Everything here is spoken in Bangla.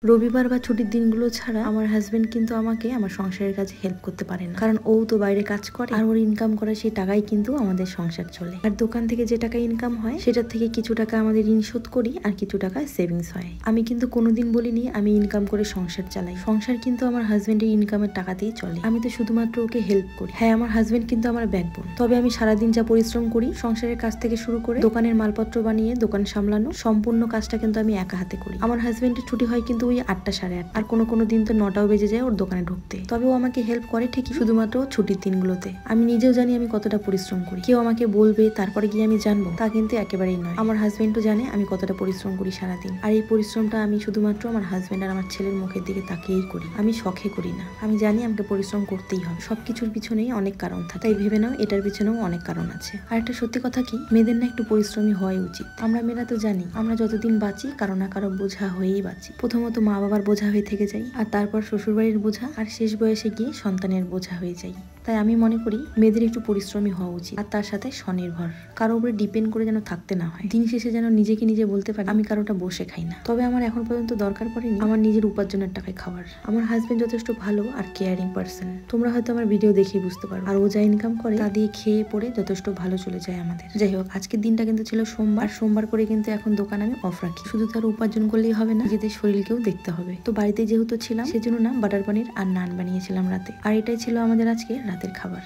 রবিবার বা ছুটির দিনগুলো ছাড়া আমার হাজবেন্ড কিন্তু আমাকে আমার সংসারের কাজে হেল্প করতে পারে না, কারণ ও তো বাইরে কাজ করে আর ওর ইনকাম করা সেই টাকাই কিন্তু আমাদের সংসার চলে। আর দোকান থেকে যে টাকা ইনকাম হয় সেটার থেকে কিছু টাকা আমাদের ঋণ শোধ করি আর কিছু টাকা সেভিংস হয়। আমি কিন্তু কোনোদিন বলিনি আমি ইনকাম করে সংসার চালাই। সংসার কিন্তু আমার হাজবেন্ডের ইনকামের টাকাতেই চলে। আমি তো শুধুমাত্র ওকে হেল্প করি। হ্যাঁ, আমার হাজবেন্ড কিন্তু আমার ব্যাকবোন। তবে আমি সারাদিন যা পরিশ্রম করি সংসারের কাজ থেকে শুরু করে দোকানের মালপত্র বানিয়ে দোকান সামলানো সম্পূর্ণ কাজটা কিন্তু আমি একা হাতে করি। আমার হাজবেন্ডের ছুটি হয় কিন্তু 8টা সাড়ে 8, আর কোনো দিন তো 9টাও বেজে যায় ওর দোকানে ঢুকতে। তবে ও আমাকে হেল্প করে ঠিকই, শুধুমাত্র ছুটির দিনগুলোতে। আমি নিজেও জানি আমি কতটা পরিশ্রম করি। কেউ আমাকে বলবে তারপরে গিয়ে আমি জানবো তা কিন্তু একেবারেই নয়। আমার হাজবেন্ডও জানে আমি কতটা পরিশ্রম করি সারাদিন, আর এই পরিশ্রমটা আমি শুধুমাত্র আমার হাজবেন্ড আর আমার ছেলের মুখের দিকে তাকিয়েই করি। আমি শখে করি না, আমি জানি আমাকে পরিশ্রম করতেই হবে। সবকিছুর পিছনেই অনেক কারণ থাকে, তাই ভেবে নাও এটার পিছনেও অনেক কারণ আছে। আর একটা সত্যি কথা কি, মেয়েদের না একটু পরিশ্রমী হওয়াই উচিত। আমরা মেয়েরা তো জানি আমরা যতদিন বাঁচি কারো না কারো বোঝা হয়েই বাঁচি। প্রথমত মা বাবার বোঝা হয়ে থেকে যাই, আর তারপর শ্বশুরবাড়ির বোঝা, আর শেষ বয়সে গিয়ে সন্তানের বোঝা হয়ে যাই। তাই আমি মনে করি মেয়েদের একটু পরিশ্রমী হওয়া উচিত, আর তার সাথে স্বনির্ভর, কারো উপরে ডিপেন্ড করে যেন থাকতে না হয়। দিন শেষে যেন নিজেকে নিজে বলতে পারি আমি কারোটা বসে খাই না। তবে আমার এখন পর্যন্ত দরকার পড়েনি আমার নিজের উপার্জনের টাকায় খাওয়ার। আমার হাজবেন্ড যথেষ্ট ভালো আর কেয়ারিং পার্সন। তোমরা হয়তো আমার ভিডিও দেখেই বুঝতে পারো। আর ও যা ইনকাম করে তা দিয়ে খেয়ে পড়ে যথেষ্ট ভালো চলে যায় আমাদের। যাই হোক, আজকের দিনটা কিন্তু ছিল সোমবার। সোমবার করে কিন্তু এখন দোকান আমি অফ রাখি। শুধু তার উপার্জন করলেই হবে না, নিজেদের শরীরকেও দেখতে হবে। তো বাড়িতে যেহেতু ছিলাম সেজন্য না বাটার পনির আর নান বানিয়েছিলাম রাতে, আর এটাই ছিল আমাদের আজকে রাতের খাবার।